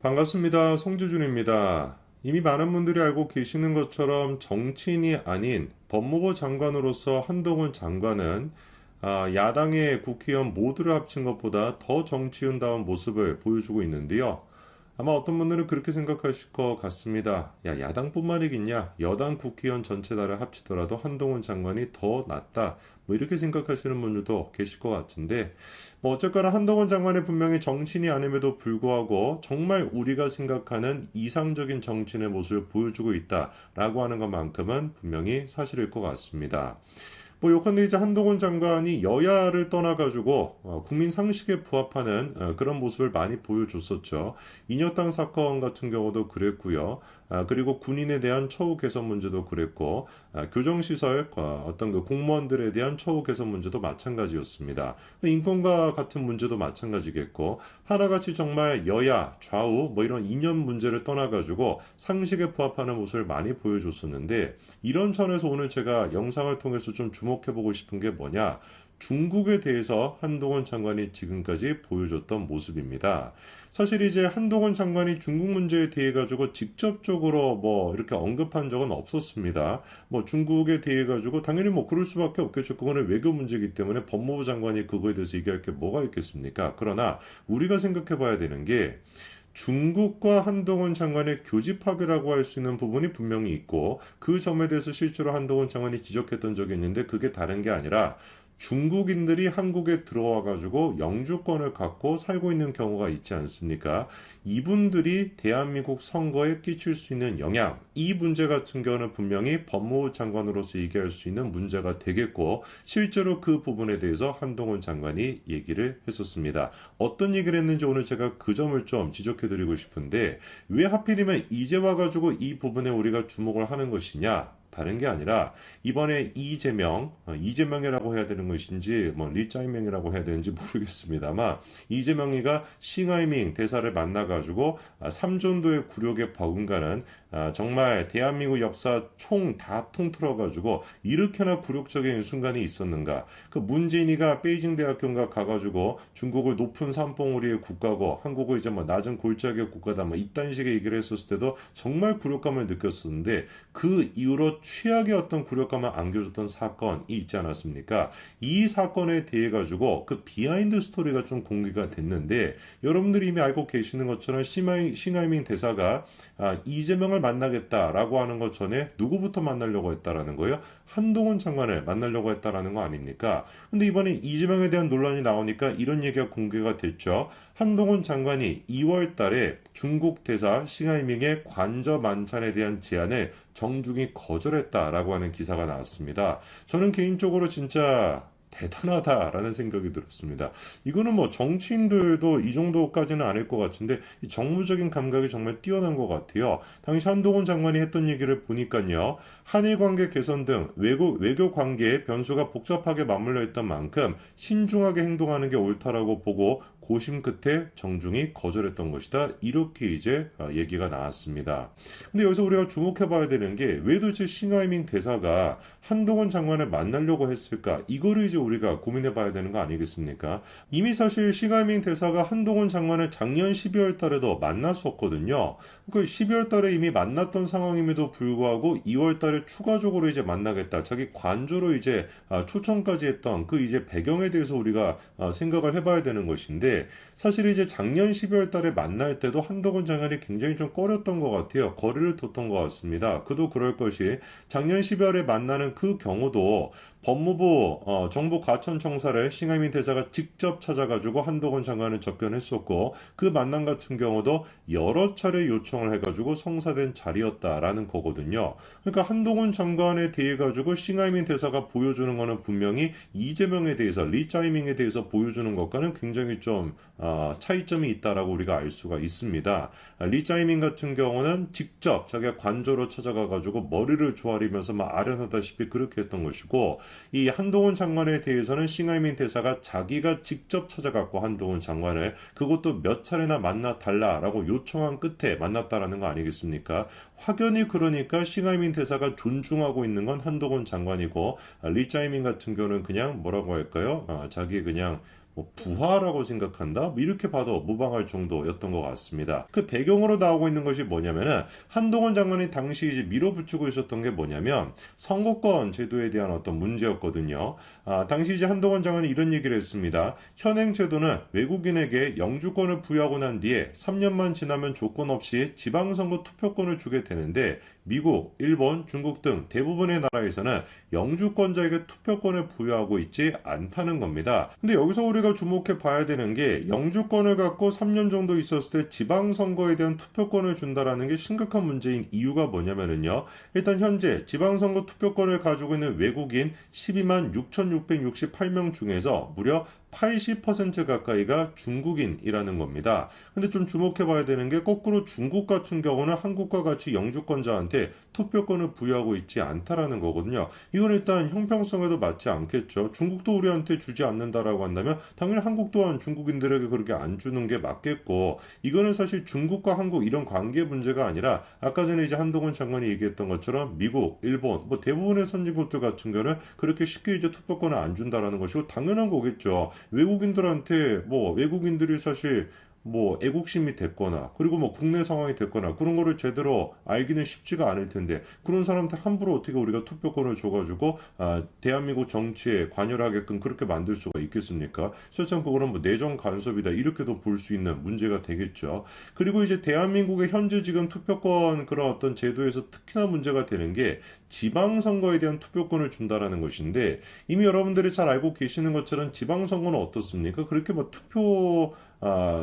반갑습니다. 송주준입니다. 이미 많은 분들이 알고 계시는 것처럼 정치인이 아닌 법무부 장관으로서 한동훈 장관은 야당의 국회의원 모두를 합친 것보다 더 정치인다운 모습을 보여주고 있는데요. 아마 어떤 분들은 그렇게 생각하실 것 같습니다. 야, 야당뿐만이겠냐? 여당 국회의원 전체 다를 합치더라도 한동훈 장관이 더 낫다. 뭐 이렇게 생각하시는 분들도 계실 것 같은데, 뭐 어쨌거나 한동훈 장관이 분명히 정치인이 아님에도 불구하고 정말 우리가 생각하는 이상적인 정치인의 모습을 보여주고 있다라고 하는 것만큼은 분명히 사실일 것 같습니다. 뭐 요컨대 이제 한동훈 장관이 여야를 떠나가지고 국민 상식에 부합하는 그런 모습을 많이 보여줬었죠. 인혁당 사건 같은 경우도 그랬고요. 그리고 군인에 대한 처우 개선 문제도 그랬고, 교정시설 어떤 그 공무원들에 대한 처우 개선 문제도 마찬가지였습니다. 인권과 같은 문제도 마찬가지겠고, 하나같이 정말 여야, 좌우 뭐 이런 이념 문제를 떠나가지고 상식에 부합하는 모습을 많이 보여줬었는데, 이런 차원에서 오늘 제가 영상을 통해서 좀 주목해보고 싶은 게 뭐냐? 중국에 대해서 한동훈 장관이 지금까지 보여줬던 모습입니다. 사실 이제 한동훈 장관이 중국 문제에 대해 가지고 직접적으로 뭐 이렇게 언급한 적은 없었습니다. 뭐 중국에 대해 가지고 당연히 뭐 그럴 수밖에 없겠죠. 그거는 외교 문제이기 때문에 법무부 장관이 그거에 대해서 얘기할 게 뭐가 있겠습니까? 그러나 우리가 생각해 봐야 되는 게 중국과 한동훈 장관의 교집합이라고 할 수 있는 부분이 분명히 있고 그 점에 대해서 실제로 한동훈 장관이 지적했던 적이 있는데 그게 다른 게 아니라 중국인들이 한국에 들어와 가지고 영주권을 갖고 살고 있는 경우가 있지 않습니까? 이분들이 대한민국 선거에 끼칠 수 있는 영향, 이 문제 같은 경우는 분명히 법무부 장관으로서 얘기할 수 있는 문제가 되겠고 실제로 그 부분에 대해서 한동훈 장관이 얘기를 했었습니다. 어떤 얘기를 했는지 오늘 제가 그 점을 좀 지적해 드리고 싶은데 왜 하필이면 이제 와가지고 이 부분에 우리가 주목을 하는 것이냐? 다른 게 아니라 이번에 이재명이라고 해야 되는 것인지 뭐 리짜이명이라고 해야 되는지 모르겠습니다만 이재명이가 싱하이밍 대사를 만나가지고 삼전도의 굴욕에 버금가는 정말 대한민국 역사 총 다 통틀어가지고 이렇게나 굴욕적인 순간이 있었는가? 그 문재인이가 베이징 대학교인가 가가지고 중국을 높은 산봉우리의 국가고 한국을 이제 뭐 낮은 골짜기의 국가다 뭐 이딴 식의 얘기를 했었을 때도 정말 굴욕감을 느꼈었는데 그 이후로 최악의 어떤 굴욕감을 안겨줬던 사건이 있지 않았습니까? 이 사건에 대해 가지고 그 비하인드 스토리가 좀 공개가 됐는데 여러분들이 이미 알고 계시는 것처럼 싱하이밍 대사가 이재명을 만나겠다라고 하는 것 전에 누구부터 만나려고 했다라는 거예요? 한동훈 장관을 만나려고 했다라는 거 아닙니까? 근데 이번에 이재명에 대한 논란이 나오니까 이런 얘기가 공개가 됐죠. 한동훈 장관이 2월 달에 중국 대사 싱하이밍의 관저 만찬에 대한 제안을 정중히 거절했다라고 하는 기사가 나왔습니다. 저는 개인적으로 진짜 대단하다라는 생각이 들었습니다. 이거는 뭐 정치인들도 이 정도까지는 아닐 것 같은데 이 정무적인 감각이 정말 뛰어난 것 같아요. 당시 한동훈 장관이 했던 얘기를 보니까요. 한일 관계 개선 등 외교 관계의 변수가 복잡하게 맞물려 있던 만큼 신중하게 행동하는 게 옳다라고 보고 고심 끝에 정중히 거절했던 것이다. 이렇게 이제 얘기가 나왔습니다. 근데 여기서 우리가 주목해 봐야 되는 게 왜 도대체 싱하이밍 대사가 한동훈 장관을 만나려고 했을까? 이거를 이제 우리가 고민해 봐야 되는 거 아니겠습니까? 이미 사실 싱하이밍 대사가 한동훈 장관을 작년 12월 달에도 만났었거든요. 그 12월 달에 이미 만났던 상황임에도 불구하고 2월 달에 추가적으로 이제 만나겠다. 자기 관조로 이제 초청까지 했던 그 이제 배경에 대해서 우리가 생각을 해봐야 되는 것인데 사실 이제 작년 12월 달에 만날 때도 한동훈 장관이 굉장히 좀 꺼렸던 것 같아요. 거리를 뒀던 것 같습니다. 그도 그럴 것이 작년 12월에 만나는 그 경우도 법무부 정부 과천청사를 싱하이밍 대사가 직접 찾아가지고 한동훈 장관을 접견했었고 그 만남 같은 경우도 여러 차례 요청을 해가지고 성사된 자리였다라는 거거든요. 그러니까 한동훈 장관에 대해 가지고 싱하이밍 대사가 보여주는 거는 분명히 이재명에 대해서 리짜이밍에 대해서 보여주는 것과는 굉장히 좀 차이점이 있다라고 우리가 알 수가 있습니다. 리짜이밍 같은 경우는 직접 자기가 관저로 찾아가 가지고 머리를 조아리면서 막 아련하다시피 그렇게 했던 것이고 이 한동훈 장관에 대해서는 싱하이밍 대사가 자기가 직접 찾아갔고 한동훈 장관을 그것도 몇 차례나 만나 달라라고 요청한 끝에 만났다라는 거 아니겠습니까? 확연히 그러니까 싱하이밍 대사가 존중하고 있는 건 한동훈 장관이고 리짜이밍 같은 경우는 그냥 뭐라고 할까요? 자기 그냥 뭐 부하라고 생각한다? 뭐 이렇게 봐도 무방할 정도였던 것 같습니다. 그 배경으로 나오고 있는 것이 뭐냐면은 한동훈 장관이 당시 이제 밀어붙이고 있었던 게 뭐냐면 선거권 제도에 대한 어떤 문제였거든요. 당시 이제 한동훈 장관이 이런 얘기를 했습니다. 현행 제도는 외국인에게 영주권을 부여하고 난 뒤에 3년만 지나면 조건 없이 지방선거 투표권을 주게 되는데 미국, 일본, 중국 등 대부분의 나라에서는 영주권자에게 투표권을 부여하고 있지 않다는 겁니다. 근데 여기서 우리가 주목해 봐야 되는 게 영주권을 갖고 3년 정도 있었을 때 지방선거에 대한 투표권을 준다라는 게 심각한 문제인 이유가 뭐냐면요. 일단 현재 지방선거 투표권을 가지고 있는 외국인 12만 6,668명 중에서 무려 80% 가까이가 중국인이라는 겁니다. 근데 좀 주목해 봐야 되는 게 거꾸로 중국 같은 경우는 한국과 같이 영주권자한테 투표권을 부여하고 있지 않다라는 거거든요. 이건 일단 형평성에도 맞지 않겠죠. 중국도 우리한테 주지 않는다라고 한다면 당연히 한국 또한 중국인들에게 그렇게 안 주는 게 맞겠고, 이거는 사실 중국과 한국 이런 관계 문제가 아니라 아까 전에 이제 한동훈 장관이 얘기했던 것처럼 미국, 일본 뭐 대부분의 선진국들 같은 경우는 그렇게 쉽게 이제 투표권을 안 준다라는 것이고 당연한 거겠죠. 외국인들한테 뭐 외국인들이 사실 뭐 애국심이 됐거나 그리고 뭐 국내 상황이 됐거나 그런 거를 제대로 알기는 쉽지가 않을 텐데 그런 사람한테 함부로 어떻게 우리가 투표권을 줘가지고 대한민국 정치에 관여를 하게끔 그렇게 만들 수가 있겠습니까? 실상 그거는 뭐 내정 간섭이다 이렇게도 볼 수 있는 문제가 되겠죠. 그리고 이제 대한민국의 현재 지금 투표권 그런 어떤 제도에서 특히나 문제가 되는 게 지방선거에 대한 투표권을 준다라는 것인데 이미 여러분들이 잘 알고 계시는 것처럼 지방선거는 어떻습니까? 그렇게 뭐 투표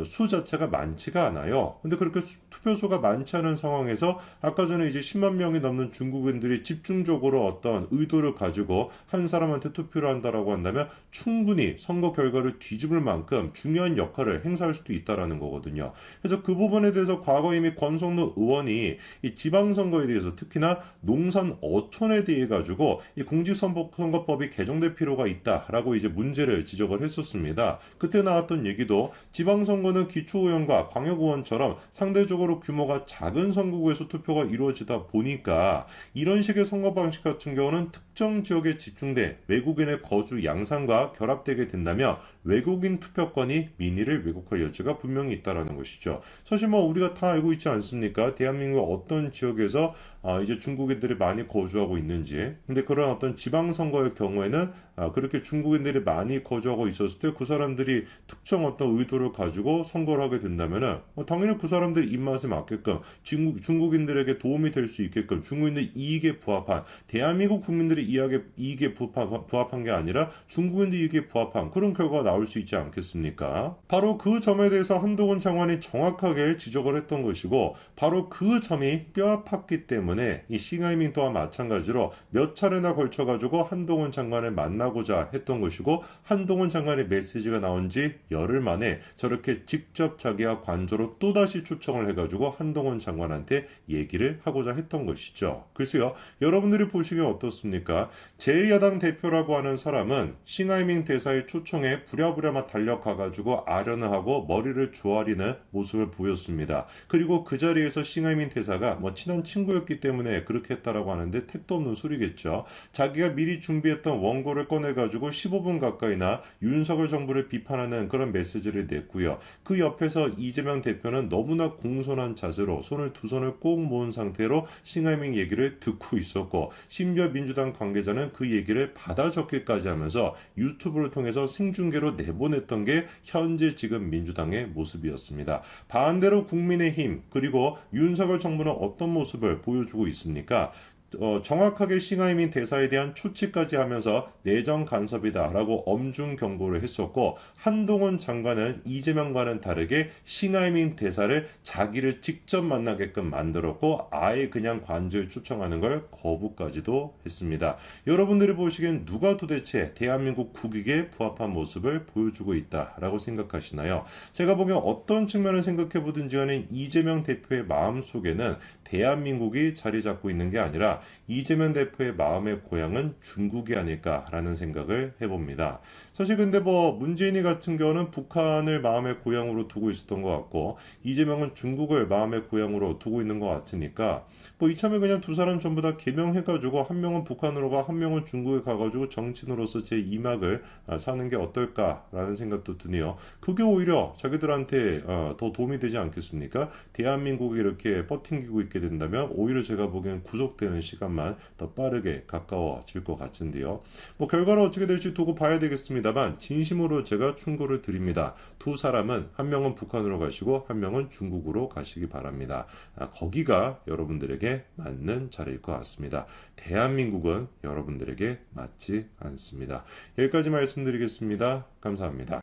수 자체가 많지가 않아요. 근데 그렇게 투표수가 많지 않은 상황에서 아까 전에 이제 10만 명이 넘는 중국인들이 집중적으로 어떤 의도를 가지고 한 사람한테 투표를 한다라고 한다면 충분히 선거 결과를 뒤집을 만큼 중요한 역할을 행사할 수도 있다라는 거거든요. 그래서 그 부분에 대해서 과거 이미 권성노 의원이 이 지방선거에 대해서 특히나 농산 어촌에 대해 가지고 이 공직선거법이 개정될 필요가 있다라고 이제 문제를 지적을 했었습니다. 그때 나왔던 얘기도 지방선거는 기초의원과 광역의원처럼 상대적으로 규모가 작은 선거구에서 투표가 이루어지다 보니까 이런 식의 선거 방식 같은 경우는 특정 지역에 집중돼 외국인의 거주 양상과 결합되게 된다면 외국인 투표권이 민의를 왜곡할 여지가 분명히 있다라는 것이죠. 사실 뭐 우리가 다 알고 있지 않습니까? 대한민국 어떤 지역에서 이제 중국인들이 많이 거주하고 있는지. 근데 그런 어떤 지방선거의 경우에는 그렇게 중국인들이 많이 거주하고 있었을 때 그 사람들이 특정 어떤 의도를 가지고 선거를 하게 된다면은 당연히 그 사람들 입맛에 맞게끔 중국인들에게 도움이 될 수 있게끔 중국인들 이익에 부합한 대한민국 국민들의 이익에 부합한 게 아니라 중국인들 이익에 부합한 그런 결과가 나올 수 있지 않겠습니까? 바로 그 점에 대해서 한동훈 장관이 정확하게 지적을 했던 것이고 바로 그 점이 뼈아팠기 때문에 이 싱하이밍 또한 마찬가지로 몇 차례나 걸쳐가지고 한동훈 장관을 만나고자 했던 것이고 한동훈 장관의 메시지가 나온 지 열흘 만에 저렇게 직접 자기가 관저로 또다시 초청을 해가지고 한동훈 장관한테 얘기를 하고자 했던 것이죠. 글쎄요, 여러분들이 보시기에 어떻습니까? 제1야당 대표라고 하는 사람은 싱하이밍 대사의 초청에 부랴부랴 달려가가지고 아련을 하고 머리를 조아리는 모습을 보였습니다. 그리고 그 자리에서 싱하이밍 대사가 뭐 친한 친구였기 때문에 그렇게 했다라고 하는데 택도 없는 소리겠죠. 자기가 미리 준비했던 원고를 꺼내가지고 15분 가까이나 윤석열 정부를 비판하는 그런 메시지를 냈고요. 그 옆에서 이재명 대표는 너무나 공손한 자세로 두 손을 꼭 모은 상태로 싱하이밍 얘기를 듣고 있었고 심지어 민주당 관계자는 그 얘기를 받아 적기까지 하면서 유튜브를 통해서 생중계로 내보냈던 게 현재 지금 민주당의 모습이었습니다. 반대로 국민의힘 그리고 윤석열 정부는 어떤 모습을 보여주고 있습니까? 정확하게 싱하이밍 대사에 대한 초치까지 하면서 내정 간섭이다라고 엄중 경고를 했었고 한동훈 장관은 이재명과는 다르게 싱하이밍 대사를 자기를 직접 만나게끔 만들었고 아예 그냥 관저에 초청하는 걸 거부까지도 했습니다. 여러분들이 보시기엔 누가 도대체 대한민국 국익에 부합한 모습을 보여주고 있다라고 생각하시나요? 제가 보기엔 어떤 측면을 생각해 보든지 간에 이재명 대표의 마음속에는 대한민국이 자리 잡고 있는 게 아니라 이재명 대표의 마음의 고향은 중국이 아닐까라는 생각을 해봅니다. 사실 근데 뭐 문재인이 같은 경우는 북한을 마음의 고향으로 두고 있었던 것 같고 이재명은 중국을 마음의 고향으로 두고 있는 것 같으니까 뭐 이참에 그냥 두 사람 전부 다 개명해가지고 한 명은 북한으로 가 한 명은 중국에 가가지고 정치인으로서 제 2막을 사는 게 어떨까라는 생각도 드네요. 그게 오히려 자기들한테 더 도움이 되지 않겠습니까? 대한민국이 이렇게 버팅기고 있게 된다면 오히려 제가 보기엔 구속되는 시간만 더 빠르게 가까워질 것 같은데요. 뭐 결과는 어떻게 될지 두고 봐야 되겠습니다만 진심으로 제가 충고를 드립니다. 두 사람은 한 명은 북한으로 가시고 한 명은 중국으로 가시기 바랍니다. 거기가 여러분들에게 맞는 자리일 것 같습니다. 대한민국은 여러분들에게 맞지 않습니다. 여기까지 말씀드리겠습니다. 감사합니다.